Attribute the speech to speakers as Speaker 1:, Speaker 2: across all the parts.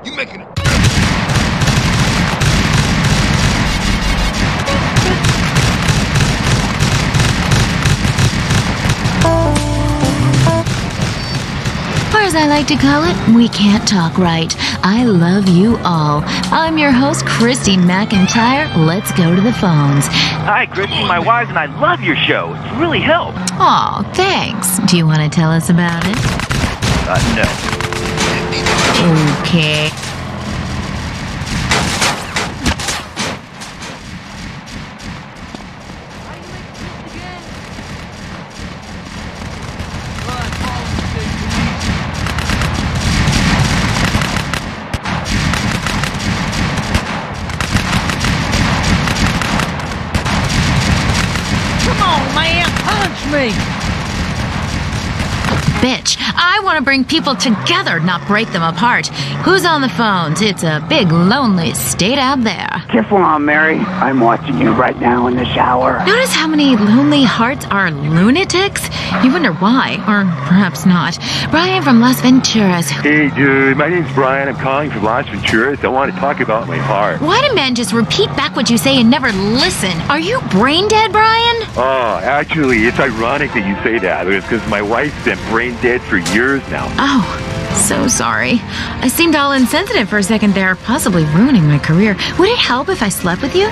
Speaker 1: You making it?
Speaker 2: Or as I like to call it, we can't talk right. I love you all. I'm your host, Christy McIntyre. Let's go to the phones.
Speaker 3: Hi, Christy. My wife and I love your show. It's really helped.
Speaker 2: Aw, thanks. Do you want to tell us about it?
Speaker 3: No.
Speaker 2: Okay.
Speaker 4: Me.
Speaker 2: Bitch, I want to bring people together, not break them apart. Who's on the phones? It's a big, lonely state out there.
Speaker 5: Careful on, Mary. I'm watching you right now in the shower.
Speaker 2: Notice how many lonely hearts are lunatics? You wonder why, or perhaps not. Bryant from Las Venturas.
Speaker 6: Hey, dude, my name's Bryant. I'm calling from Las Venturas. I want to talk about my heart.
Speaker 2: Why do men just repeat back what you say and never listen? Are you brain dead, Brian?
Speaker 6: Oh, actually, it's ironic that you say that. It's because my wife's been brain dead for years now.
Speaker 2: Oh, so sorry. I seemed all insensitive for a second there, possibly ruining my career. Would it help if I slept with you?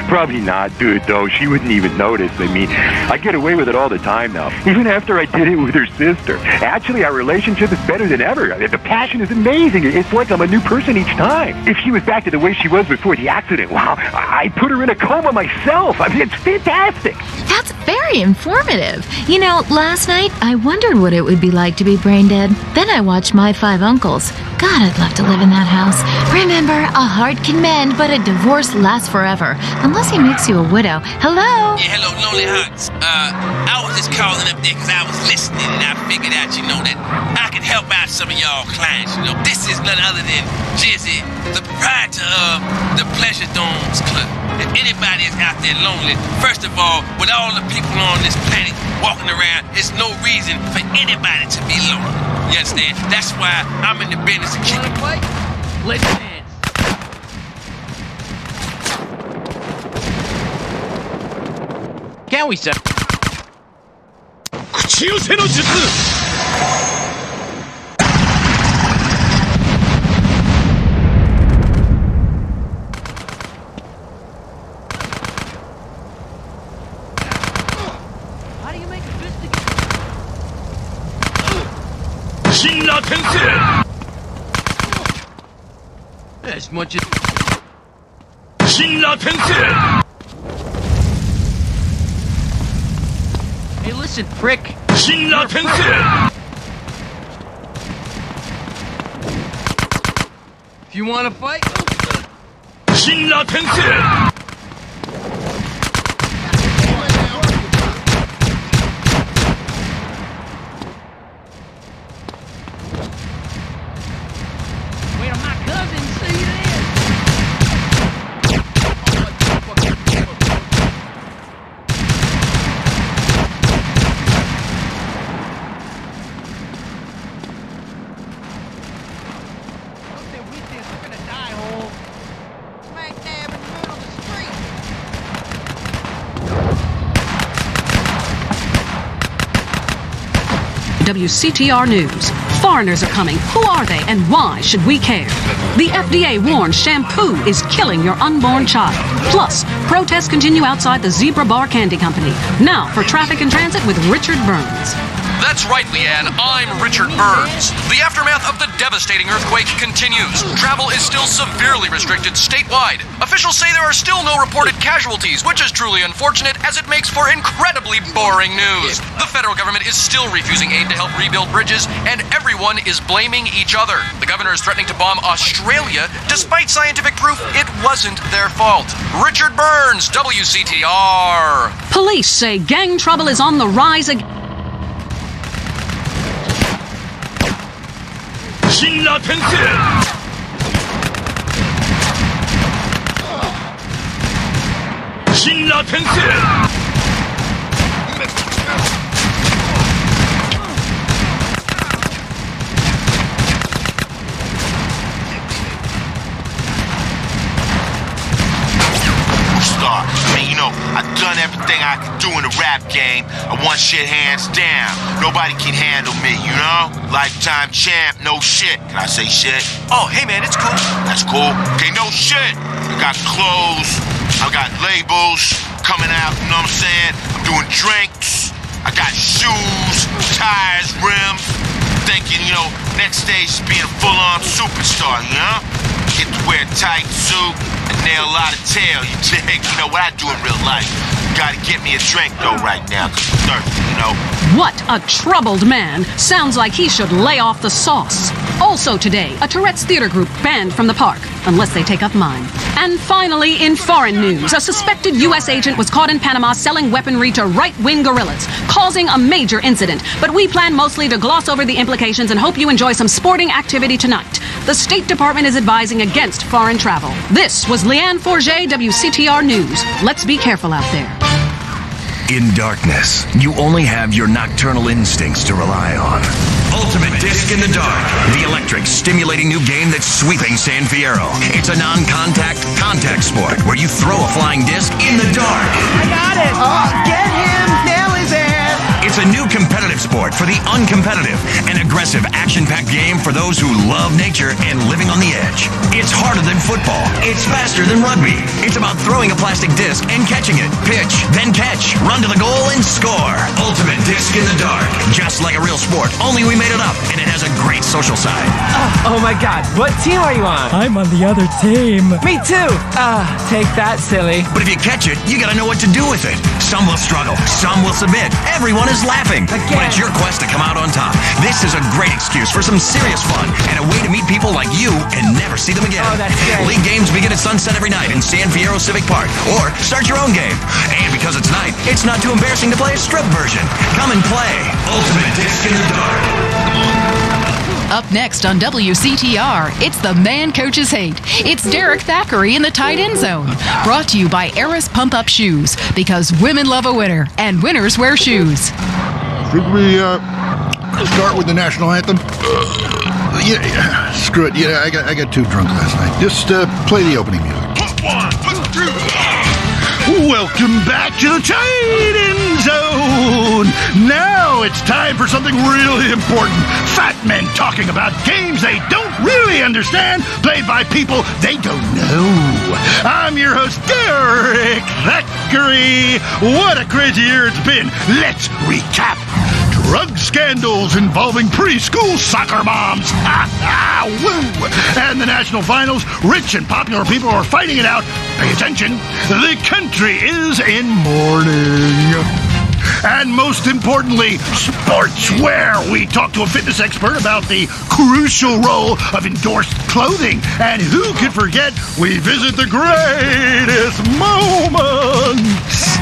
Speaker 6: Probably not, dude, though. She wouldn't even notice. I mean, I get away with it all the time now, even after I did it with her sister. Actually, our relationship is better than ever. The passion is amazing. It's like I'm a new person each time. If she was back to the way she was before the accident, wow, I put her in a coma myself. I mean, it's fantastic.
Speaker 2: That's very informative. You know, last night I wondered what it would be like to be brain dead. Then I watched My Five Uncles. God, I'd love to live in that house. Remember, a heart can mend, but a divorce lasts forever. Unless he makes you a widow. Hello?
Speaker 1: Yeah, hello, Lonely Hearts. I was just calling up there because I was listening and I figured out, that I could help out some of y'all clients, This is none other than Josie, the proprietor of the Pleasure Domes Club. If anybody is out there lonely, first of all, with all the people on this planet walking around, there's no reason for anybody to be lonely. You understand? That's why I'm in the business of keeping.
Speaker 4: Let's dance. Can we, sir?
Speaker 1: 口寄せの術!
Speaker 4: How do you make a fist again?
Speaker 1: Shinra Tensei!
Speaker 4: As much as...
Speaker 1: Shinra Tensei!
Speaker 4: Hey, listen, prick.
Speaker 1: Shinra Tensei!
Speaker 4: If you want to fight...
Speaker 1: Shinra Tensei!
Speaker 4: Wait on my cousin, see you then.
Speaker 7: WCTR News. Foreigners are coming. Who are they and why should we care? The FDA warns shampoo is killing your unborn child. Plus, protests continue outside the Zebra Bar Candy Company. Now for traffic and transit with Richard Burns.
Speaker 8: That's right, Leanne. I'm Richard Burns. The aftermath of the devastating earthquake continues. Travel is still severely restricted statewide. Officials say there are still no reported casualties, which is truly unfortunate as it makes for incredibly boring news. The federal government is still refusing aid to help rebuild bridges, and everyone is blaming each other. The governor is threatening to bomb Australia, despite scientific proof it wasn't their fault. Richard Burns, WCTR.
Speaker 7: Police say gang trouble is on the rise again.
Speaker 1: Shinra Tensei! Shinra Tensei!
Speaker 9: know, I've done everything I could do in the rap game. I want shit hands down. Nobody can handle me, you know? Lifetime champ, no shit. Can I say shit?
Speaker 8: Oh, hey man, it's cool.
Speaker 9: That's cool. Okay, no shit. I got clothes. I got labels coming out, you know what I'm saying? I'm doing drinks. I got shoes, tires, rims. Thinking, you know, next stage is being a full-on superstar, you know? Get to wear a tight suit and nail a lot of tail, you dig? You know what I do in real life. Gotta get me a drink, though, right now, 'cause I'm thirsty, you know?
Speaker 7: What a troubled man. Sounds like he should lay off the sauce. Also today, a Tourette's theater group banned from the park, unless they take up mine. And finally, in foreign news, a suspected U.S. agent was caught in Panama selling weaponry to right-wing guerrillas, causing a major incident. But we plan mostly to gloss over the implications and hope you enjoy some sporting activity tonight. The State Department is advising against foreign travel. This was Leanne Forget, WCTR News. Let's be careful out there.
Speaker 10: In darkness, you only have your nocturnal instincts to rely on. Ultimate Disc in the Dark, the electric, stimulating new game that's sweeping San Fierro. It's a non-contact, contact sport where you throw a flying disc in the dark.
Speaker 11: I got it! Oh, get him! Nail his ass!
Speaker 10: It's a new competitive sport for the uncompetitive, an aggressive, action-packed game for those who love nature and living on the edge. It's harder than football. It's faster than rugby. It's about throwing a plastic disc and catching it. Pitch, then catch, run to the goal and score. Ultimate Disc in the Dark. Just like a real sport, only we made it up, and it has a great social side.
Speaker 11: Oh my god, what team are you on?
Speaker 12: I'm on the other team.
Speaker 11: Me too! Take that, silly.
Speaker 10: But if you catch it, you gotta know what to do with it. Some will struggle, some will submit. Everyone is laughing.
Speaker 11: Again.
Speaker 10: But it's your quest to come out on top. This is a great excuse for some serious fun and a way to meet people like you and never see them again.
Speaker 11: Oh, that's great.
Speaker 10: League games begin at sunset every night in San Fierro Civic Park. Or start your own game. And because it's night, it's not too embarrassing to play a strip version. Come and play Ultimate Disc in the Dark.
Speaker 13: Up next on WCTR, it's the Man Coaches Hate. It's Derek Thackeray in the tight end zone. Brought to you by Eris Pump Up Shoes, because women love a winner, and winners wear shoes.
Speaker 14: Should we start with the national anthem? Yeah, screw it. Yeah, I got too drunk last night. Just play the opening music.
Speaker 9: Put one, put two.
Speaker 14: Welcome back to the tight end zone. Now it's time for something really important. Fat men talking about games they don't really understand, played by people they don't know. I'm your host, Derek Thackeray. What a crazy year it's been. Let's recap. Drug scandals involving preschool soccer moms. Woo! And the national finals, rich and popular people are fighting it out. Pay attention. The country is in mourning. And most importantly, sportswear. We talk to a fitness expert about the crucial role of endorsed clothing. And who could forget, we visit the greatest moments.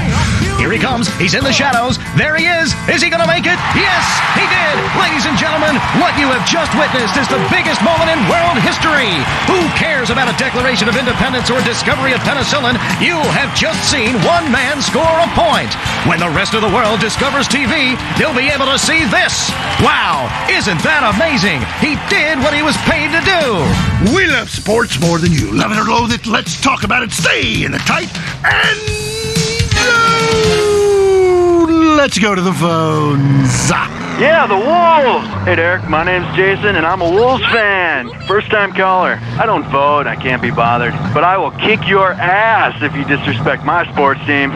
Speaker 15: Here he comes. He's in the shadows. There he is. Is he going to make it? Yes, he did. Ladies and gentlemen, what you have just witnessed is the biggest moment in world history. Who cares about a Declaration of Independence or discovery of penicillin? You have just seen one man score a point. When the rest of the world discovers TV, they'll be able to see this. Wow, isn't that amazing? He did what he was paid to do.
Speaker 14: We love sports more than you. Love it or loathe it, let's talk about it. Stay in the tight and... let's go to the phones.
Speaker 3: Yeah, the Wolves! Hey, Derek, my name's Jason, and I'm a Wolves fan. First-time caller. I don't vote, I can't be bothered. But I will kick your ass if you disrespect my sports team.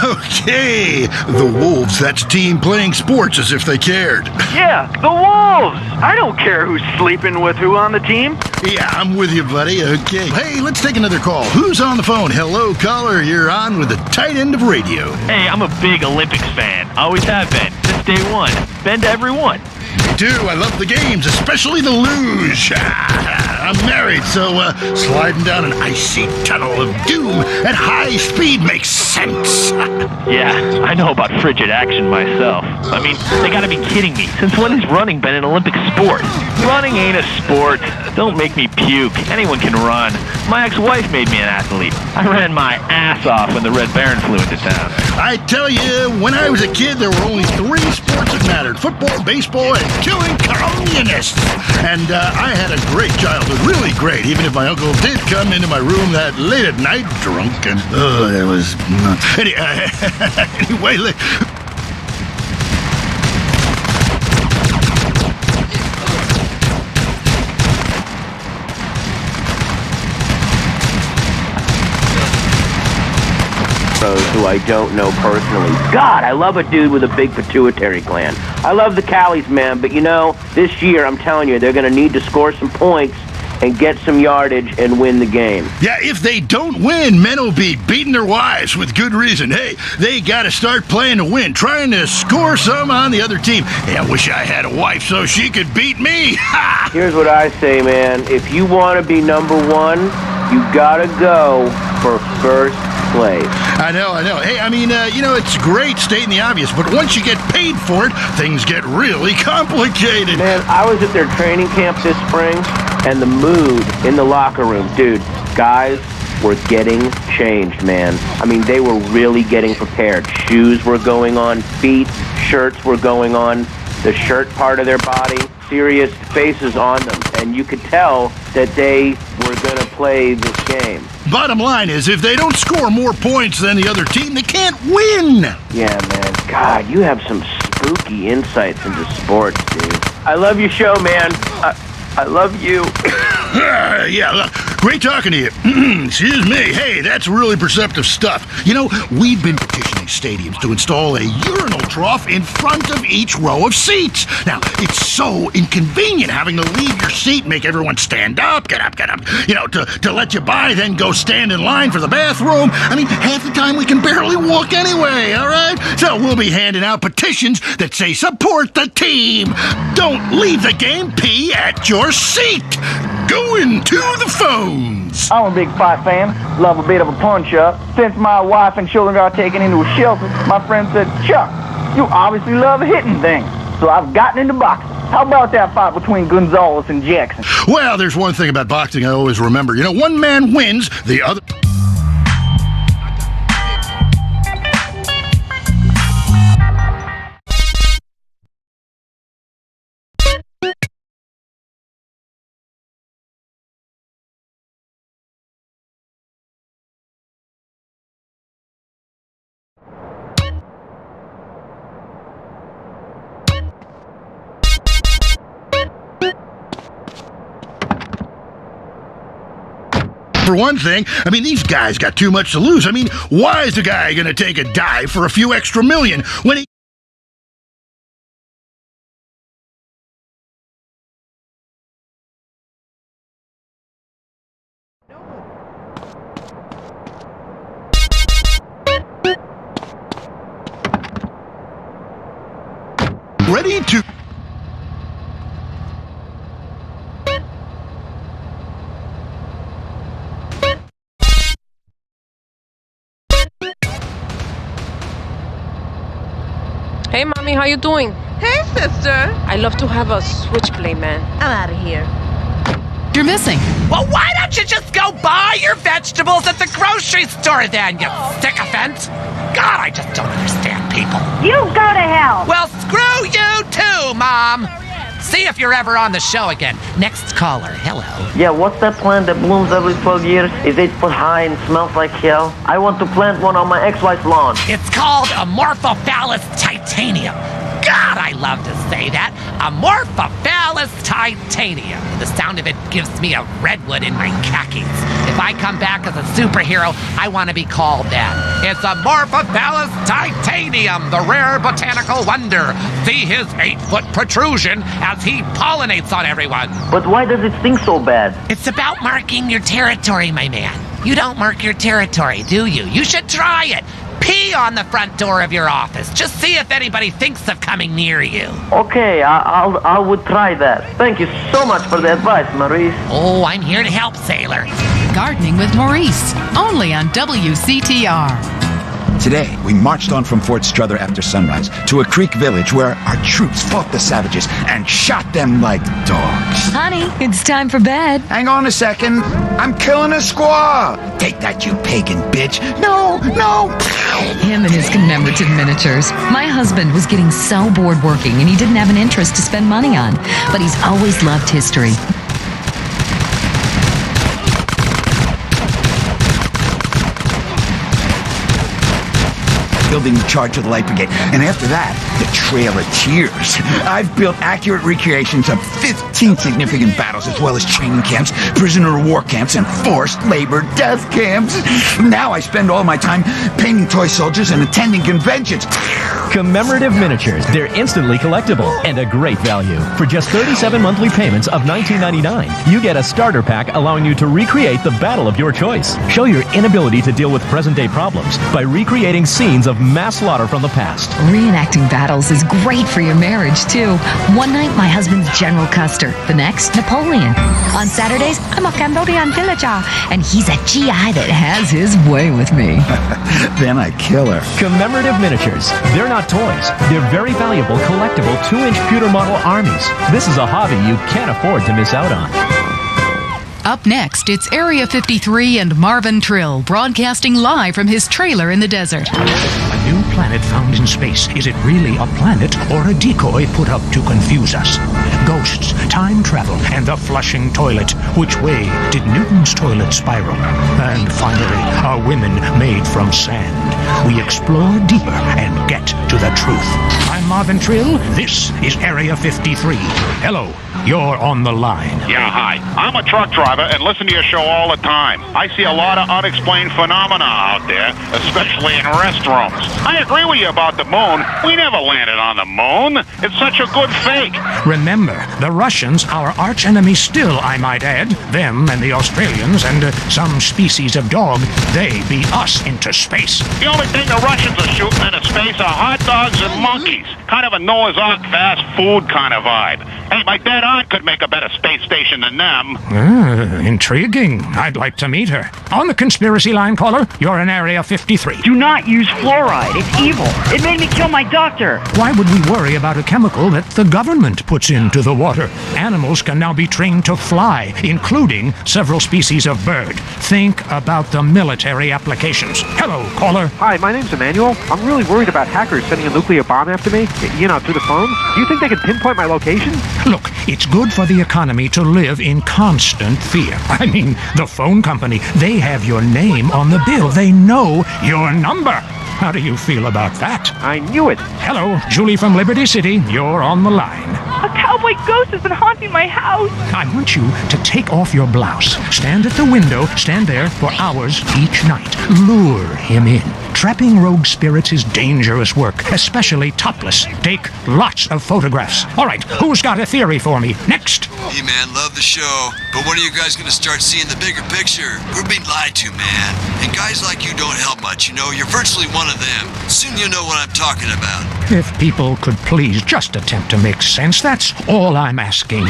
Speaker 14: Okay, the Wolves, that's a team playing sports as if they cared.
Speaker 3: Yeah, the Wolves! I don't care who's sleeping with who on the team.
Speaker 14: Yeah, I'm with you, buddy. Okay. Hey, let's take another call. Who's on the phone? Hello, caller. You're on with the tight end of radio.
Speaker 3: Hey, I'm a big Olympics fan. Always have been. Since day one. Been to every one.
Speaker 14: Me too. I love the games, especially the luge. I'm married, so sliding down an icy tunnel of doom at high speed makes sense.
Speaker 3: Yeah, I know about frigid action myself. I mean, they gotta be kidding me. Since when has running been an Olympic sport? Running ain't a sport. Don't make me puke. Anyone can run. My ex-wife made me an athlete. I ran my ass off when the Red Baron flew into town.
Speaker 14: I tell you, when I was a kid, there were only 3 sports that mattered. Football, baseball, and killing communists. And I had a great childhood looked really great, even if my uncle did come into my room that late at night, drunk, and it was... Anyway,
Speaker 12: who I don't know personally. God, I love a dude with a big pituitary gland. I love the Callies, man, but you know, this year, I'm telling you, they're going to need to score some points and get some yardage and win the game.
Speaker 14: Yeah, if they don't win, men will be beating their wives with good reason. Hey, they got to start playing to win, trying to score some on the other team. Hey, I wish I had a wife so she could beat me. Ha!
Speaker 12: Here's what I say, man. If you want to be number one, you got to go for first place.
Speaker 14: I know. Hey, I mean, it's great stating the obvious, but once you get paid for it, things get really complicated.
Speaker 12: Man, I was at their training camp this spring, and the mood in the locker room, dude, guys were getting changed, man. I mean, they were really getting prepared. Shoes were going on, feet, shirts were going on, the shirt part of their body, serious faces on them, and you could tell that they were going to play this game.
Speaker 14: Bottom line is, if they don't score more points than the other team, they can't win.
Speaker 12: Yeah, man. God, you have some spooky insights into sports, dude. I love your show, man. I love you.
Speaker 14: Yeah, look, great talking to you. Excuse me. Hey, that's really perceptive stuff. You know, we've been petitioning stadiums to install a urinal trough in front of each row of seats. Now, it's so inconvenient having to leave your seat, make everyone stand up, get up, to let you by, then go stand in line for the bathroom. I mean, half the time we can barely walk anyway, all right? So we'll be handing out petitions that say support the team. Don't leave the game, pee at your seat. Going to the phones.
Speaker 16: I'm a big fight fan. Love a bit of a punch-up. Since my wife and children got taken into a shelter, my friend said, Chuck, you obviously love hitting things. So I've gotten into boxing. How about that fight between Gonzalez and Jackson?
Speaker 14: Well, there's one thing about boxing I always remember. You know, one man wins, the other... For one thing, I mean, these guys got too much to lose. I mean, why is the guy going to take a dive for a few extra million when he... ready to...
Speaker 17: Hey, Mommy, how you doing?
Speaker 18: Hey, sister.
Speaker 17: I love to have a switchblade, man.
Speaker 18: I'm out of here.
Speaker 13: You're missing.
Speaker 19: Well, why don't you just go buy your vegetables at the grocery store then, you sycophant? God, I just don't understand people.
Speaker 18: You go to hell.
Speaker 19: Well, screw you too, Mom. See if you're ever on the show again. Next caller, hello.
Speaker 20: Yeah, what's that plant that blooms every 12 years? Is 8 foot high and smells like hell? I want to plant one on my ex-wife's lawn.
Speaker 19: It's called Amorphophallus titanium. God, I love to say that. Amorphophallus titanium. The sound of it gives me a redwood in my khakis. If I come back as a superhero, I want to be called that. It's Amorphophallus titanium, the rare botanical wonder. See his 8-foot protrusion as he pollinates on everyone.
Speaker 20: But why does it stink so bad?
Speaker 19: It's about marking your territory, my man. You don't mark your territory, do you? You should try it. Pee on the front door of your office. Just see if anybody thinks of coming near you.
Speaker 20: Okay, I would try that. Thank you so much for the advice, Maurice.
Speaker 19: Oh, I'm here to help, sailor.
Speaker 13: Gardening with Maurice, only on WCTR.
Speaker 21: Today, we marched on from Fort Strother after sunrise to a creek village where our troops fought the savages and shot them like dogs.
Speaker 2: Honey, it's time for bed.
Speaker 21: Hang on a second. I'm killing a squaw. Take that, you pagan bitch. No.
Speaker 2: Him and his commemorative miniatures. My husband was getting so bored working and he didn't have an interest to spend money on, but he's always loved history.
Speaker 21: building the charge of the Light Brigade. And after that, the Trail of Tears. I've built accurate recreations of 15 significant battles, as well as training camps, prisoner of war camps, and forced labor death camps. Now I spend all my time painting toy soldiers and attending conventions.
Speaker 5: Commemorative miniatures. They're instantly collectible and a great value. For just 37 monthly payments of $19.99, you get a starter pack allowing you to recreate the battle of your choice. Show your inability to deal with present-day problems by recreating scenes of mass slaughter from the past.
Speaker 22: Reenacting battles is great for your marriage, too. One night, my husband's General Custer. The next, Napoleon. On Saturdays, I'm a Cambodian villager, and he's a GI that has his way with me.
Speaker 21: Then I kill her.
Speaker 5: Commemorative miniatures. They're not toys. They're very valuable, collectible 2-inch pewter model armies. This is a hobby you can't afford to miss out on.
Speaker 13: Up next, it's Area 53 and Marvin Trill broadcasting live from his trailer in the desert.
Speaker 15: A new planet found in space. Is it really a planet or a decoy put up to confuse us? Ghosts, time travel, and the flushing toilet. Which way did Newton's toilet spiral? And finally, are women made from sand? We explore deeper and get to the truth. I'm Marvin Trill. This is Area 53. Hello, you're on the line.
Speaker 23: Yeah, hi. I'm a truck driver and listen to your show all the time. I see a lot of unexplained phenomena out there, especially in restrooms. I agree with you about the moon. We never landed on the moon. It's such a good fake.
Speaker 15: Remember, the Russians, our arch enemy still, I might add, them and the Australians and some species of dog, they beat us into space.
Speaker 23: The only thing the Russians are shooting into space are hot dogs and monkeys. Kind of a Noah's Ark fast food kind of vibe. Hey, my dead aunt could make a better space station than them.
Speaker 15: Intriguing. I'd like to meet her. On the conspiracy line, caller, you're in Area 53.
Speaker 24: Do not use fluoride. It's evil. It made me kill my doctor.
Speaker 15: Why would we worry about a chemical that the government puts into the water? Animals can now be trained to fly, including several species of bird. Think about the military applications. Hello, caller.
Speaker 25: Hi, my name's Emmanuel. I'm really worried about hackers sending a nuclear bomb after me, through the phone. Do you think they can pinpoint my location?
Speaker 15: Look, it's good for the economy to live in constant fear. I mean, the phone company, they have your name on the bill. They know your number. How do you feel about that?
Speaker 25: I knew it.
Speaker 15: Hello, Julie from Liberty City. You're on the line.
Speaker 26: A cowboy ghost has been haunting my house.
Speaker 15: I want you to take off your blouse. Stand at the window. Stand there for hours each night. Lure him in. Trapping rogue spirits is dangerous work, especially topless. Take lots of photographs. All right, who's got a theory for me? Next.
Speaker 27: Hey, man, love the show. But when are you guys going to start seeing the bigger picture? We're being lied to, man. And guys like you don't help much, You're virtually one of them. Soon you'll know what I'm talking about.
Speaker 15: If people could please just attempt to make sense, that's all I'm asking.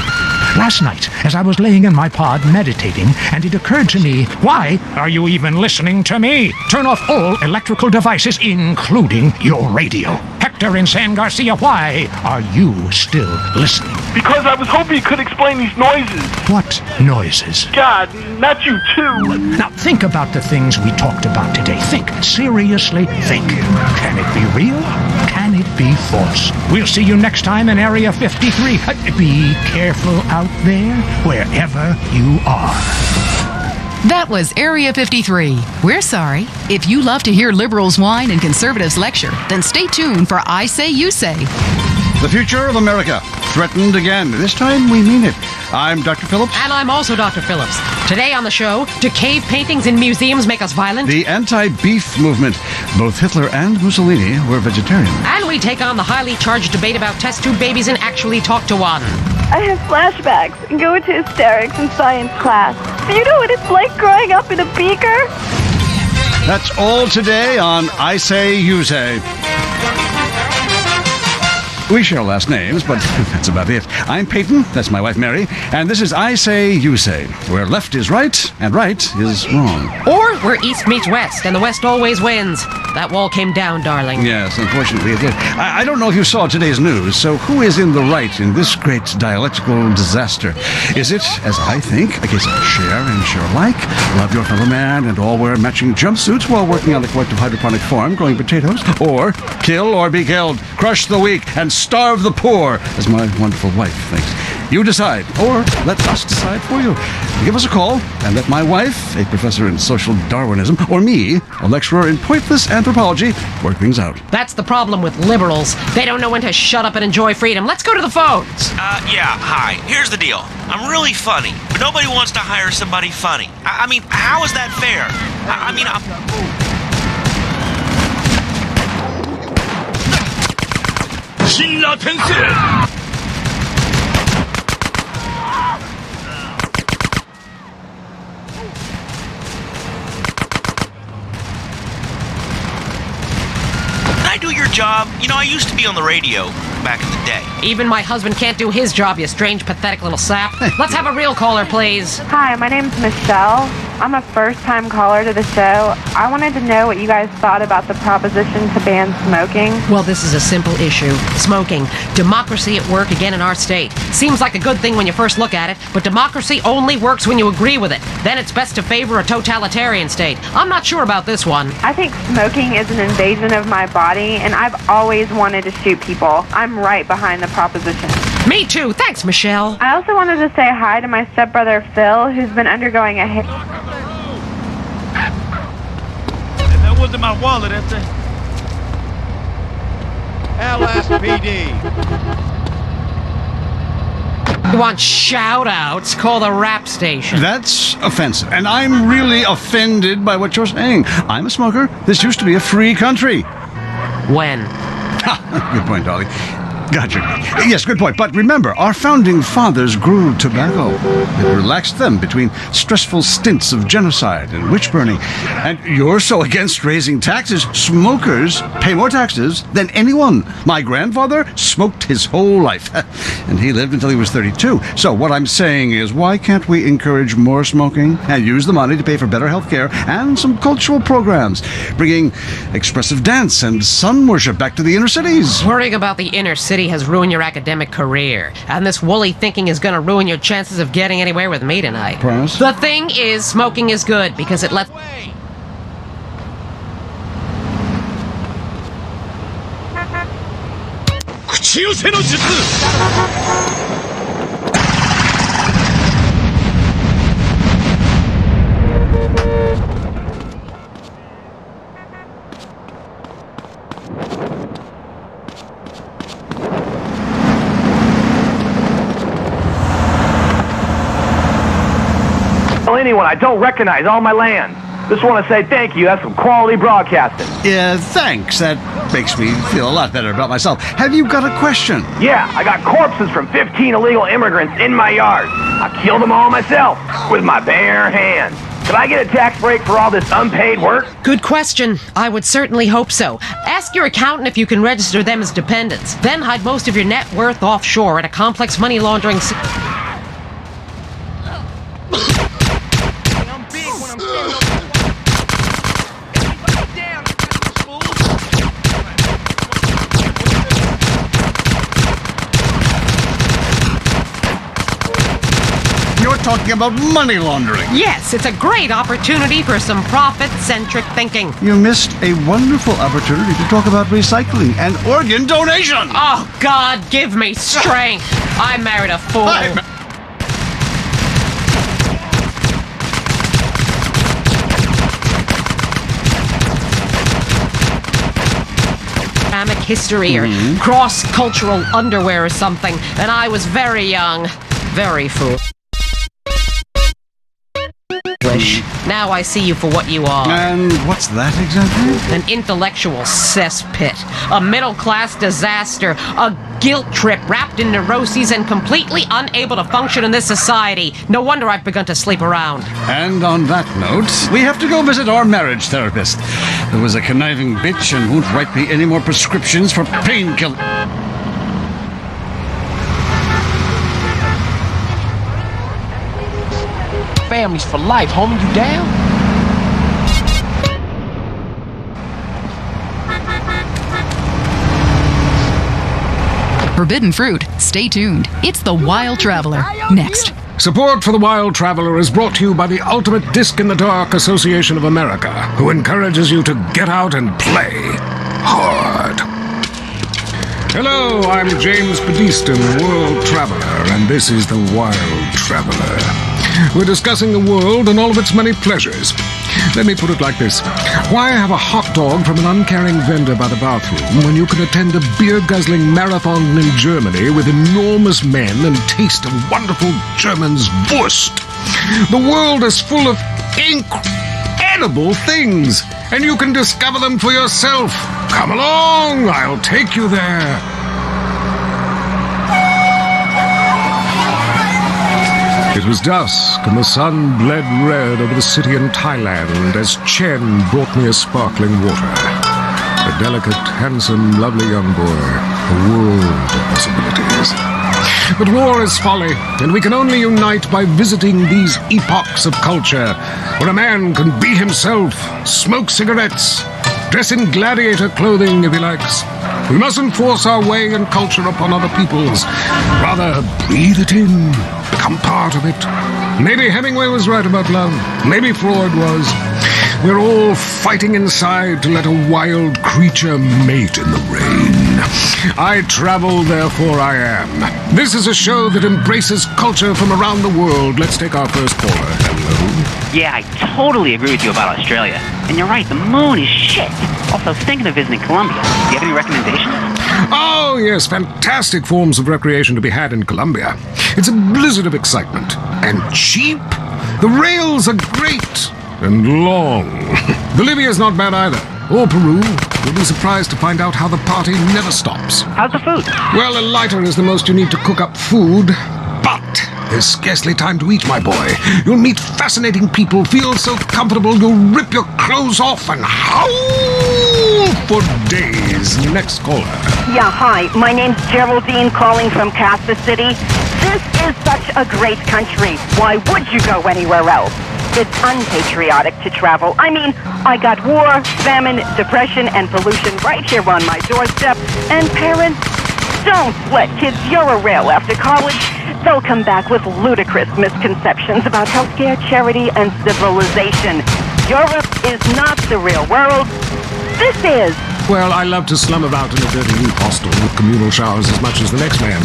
Speaker 15: Last night, as I was laying in my pod meditating, and it occurred to me, why are you even listening to me? Turn off all electrical devices, including your radio. Hector in San Garcia, why are you still listening?
Speaker 28: Because I was hoping you could explain these noises.
Speaker 15: What noises?
Speaker 28: God, not you too.
Speaker 15: Now think about the things we talked about today. Think, seriously think. Can it be real? Can it be false? We'll see you next time in Area 53. Be careful out there, wherever you are.
Speaker 13: That was Area 53. We're sorry. If you love to hear liberals whine and conservatives lecture, then stay tuned for I Say, You Say.
Speaker 14: The future of America, threatened again. This time we mean it. I'm Dr. Phillips.
Speaker 29: And I'm also Dr. Phillips. Today on the show, do cave paintings in museums make us violent?
Speaker 14: The anti-beef movement. Both Hitler and Mussolini were vegetarian.
Speaker 29: And we take on the highly charged debate about test tube babies and actually talk to one.
Speaker 18: I have flashbacks and go into hysterics in science class. Do you know what it's like growing up in a beaker?
Speaker 14: That's all today on I Say, You Say. We share last names, but that's about it. I'm Peyton, that's my wife Mary, and this is I Say, You Say, where left is right and right is wrong.
Speaker 29: Or where east meets west, and the west always wins. That wall came down, darling.
Speaker 14: Yes, unfortunately it did. I don't know if you saw today's news, so who is in the right in this great dialectical disaster? Is it, as I think, a case of share and share alike, love your fellow man, and all wear matching jumpsuits while working on a collective hydroponic farm growing potatoes? Or kill or be killed, crush the weak, and starve the poor, as my wonderful wife thinks.
Speaker 1: You decide, or let us decide for you. Give us a call and let my wife, a professor in social Darwinism, or me, a lecturer in pointless anthropology, work things out.
Speaker 29: That's the problem with liberals. They don't know when to shut up and enjoy freedom. Let's go to the phones.
Speaker 3: Yeah, hi. Here's the deal. I'm really funny, but nobody wants to hire somebody funny. I mean, how is that fair? I mean, I'm... Can I do your job? You know, I used to be on the radio back in the day.
Speaker 29: Even my husband can't do his job, you strange, pathetic little sap. Let's have a real caller, please.
Speaker 4: Hi, my name's Michelle. I'm a first-time caller to the show. I wanted to know what you guys thought about the proposition to ban smoking.
Speaker 29: Well, this is a simple issue. Smoking. Democracy at work again in our state. Seems like a good thing when you first look at it, but democracy only works when you agree with it. Then it's best to favor a totalitarian state. I'm not sure about this one.
Speaker 4: I think smoking is an invasion of my body, and I've always wanted to shoot people. I'm right behind the proposition.
Speaker 29: Me too. Thanks, Michelle.
Speaker 4: I also wanted to say hi to my stepbrother Phil, who's been undergoing a hip...
Speaker 6: That wasn't my wallet, that's it. LSPD.
Speaker 29: You want shout-outs? Call the rap station.
Speaker 1: That's offensive, and I'm really offended by what you're saying. I'm a smoker. This used to be a free country.
Speaker 29: When?
Speaker 1: Good point, Dolly. Gotcha. Yes, good point. But remember, our founding fathers grew tobacco. It relaxed them between stressful stints of genocide and witch burning. And you're so against raising taxes. Smokers pay more taxes than anyone. My grandfather smoked his whole life, and he lived until he was 32. So what I'm saying is, why can't we encourage more smoking and use the money to pay for better health care and some cultural programs, bringing expressive dance and sun worship back to the inner cities?
Speaker 29: Worrying about the inner city has ruined your academic career, and this woolly thinking is going to ruin your chances of getting anywhere with me tonight.
Speaker 1: Promise?
Speaker 29: The thing is, smoking is good because it lets...
Speaker 12: Anyone I don't recognize all my land. Just want to say thank you. That's some quality broadcasting.
Speaker 1: Yeah, thanks. That makes me feel a lot better about myself. Have you got a question?
Speaker 12: Yeah, I got corpses from 15 illegal immigrants in my yard. I killed them all myself with my bare hands. Could I get a tax break for all this unpaid work?
Speaker 29: Good question. I would certainly hope so. Ask your accountant if you can register them as dependents. Then hide most of your net worth offshore at a complex money laundering...
Speaker 1: Talking about money laundering.
Speaker 29: Yes, it's a great opportunity for some profit-centric thinking.
Speaker 1: You missed a wonderful opportunity to talk about recycling and organ donation.
Speaker 29: Oh, God, give me strength. I married a fool. Ceramic history or cross-cultural underwear or something, and I was very young, very foolish. Now I see you for what you are.
Speaker 1: And what's that exactly?
Speaker 29: An intellectual cesspit, a middle-class disaster, a guilt trip wrapped in neuroses and completely unable to function in this society. No wonder I've begun to sleep around.
Speaker 1: And on that note, we have to go visit our marriage therapist. There was a conniving bitch and won't write me any more prescriptions for painkillers.
Speaker 7: Families for life, homie, you down?
Speaker 13: Forbidden fruit. Stay tuned. It's The Wild Traveler. Next.
Speaker 8: Support for The Wild Traveler is brought to you by the Ultimate Disc in the Dark Association of America, who encourages you to get out and play hard. Hello, I'm James Badiston, World Traveler, and this is the Wild Traveler. We're discussing the world and all of its many pleasures. Let me put it like this. Why have a hot dog from an uncaring vendor by the bathroom when you can attend a beer-guzzling marathon in Germany with enormous men and taste a wonderful German's Wurst? The world is full of incredible things, and you can discover them for yourself. Come along, I'll take you there. It was dusk, and the sun bled red over the city in Thailand as Chen brought me a sparkling water. A delicate, handsome, lovely young boy. A world of possibilities. But war is folly, and we can only unite by visiting these epochs of culture, where a man can be himself, smoke cigarettes, dress in gladiator clothing if he likes. We mustn't force our way and culture upon other people's. Rather, breathe it in, become part of it. Maybe Hemingway was right about love. Maybe Freud was. We're all fighting inside to let a wild creature mate in the rain. I travel, therefore I am. This is a show that embraces culture from around the world. Let's take our first caller. Hello?
Speaker 24: Yeah, I totally agree with you about Australia. And you're right, the moon is shit. Also, I was thinking of visiting Colombia. Do you have any recommendations?
Speaker 8: Oh, yes, fantastic forms of recreation to be had in Colombia. It's a blizzard of excitement. And cheap. The rails are great. And long. Bolivia's not bad either. Or Peru. You'll be surprised to find out how the party never stops.
Speaker 24: How's the food?
Speaker 8: Well, a lighter is the most you need to cook up food. But there's scarcely time to eat, my boy. You'll meet fascinating people, feel so comfortable you'll rip your clothes off and howl for days. Next caller.
Speaker 2: Yeah, hi. My name's Geraldine, calling from Kansas City. This is such a great country. Why would you go anywhere else? It's unpatriotic to travel. I mean, I got war, famine, depression, and pollution right here on my doorstep. And parents, don't let kids Euro-rail after college. They'll come back with ludicrous misconceptions about healthcare, charity, and civilization. Europe is not the real world. This is.
Speaker 8: Well, I love to slum about in a dirty youth hostel with communal showers as much as the next man.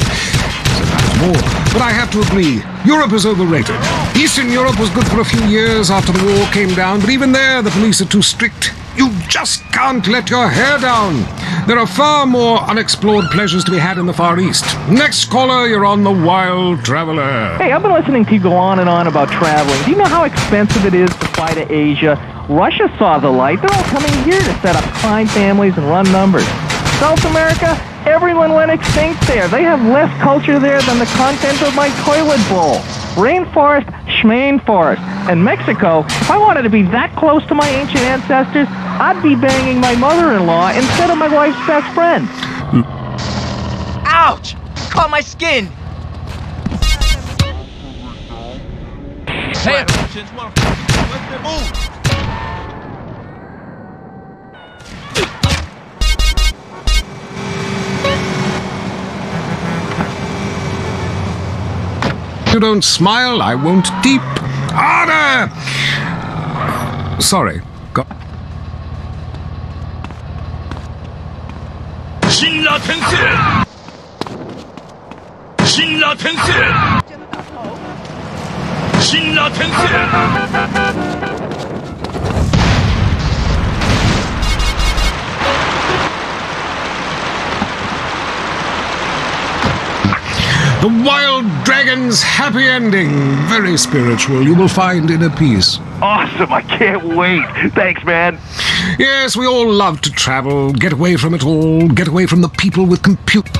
Speaker 8: Sometimes more. But I have to agree, Europe is overrated. Eastern Europe was good for a few years after the war came down, but even there the police are too strict. You just can't let your hair down. There are far more unexplored pleasures to be had in the Far East. Next caller, you're on the Wild Traveler.
Speaker 9: Hey, I've been listening to you go on and on about traveling. Do you know how expensive it is to fly to Asia? Russia saw the light. They're all coming here to set up crime families and run numbers. South America, everyone went extinct there. They have less culture there than the content of my toilet bowl. Rainforest, schmain forest. And Mexico, if I wanted to be that close to my ancient ancestors, I'd be banging my mother-in-law instead of my wife's best friend.
Speaker 10: Ouch! Caught my skin! Hey!
Speaker 8: You don't smile, I won't deep. Harder! Sorry. Go. The Wild Dragon's happy ending. Very spiritual. You will find inner peace.
Speaker 28: Awesome. I can't wait. Thanks, man.
Speaker 8: Yes, we all love to travel. Get away from it all. Get away from the people with compute.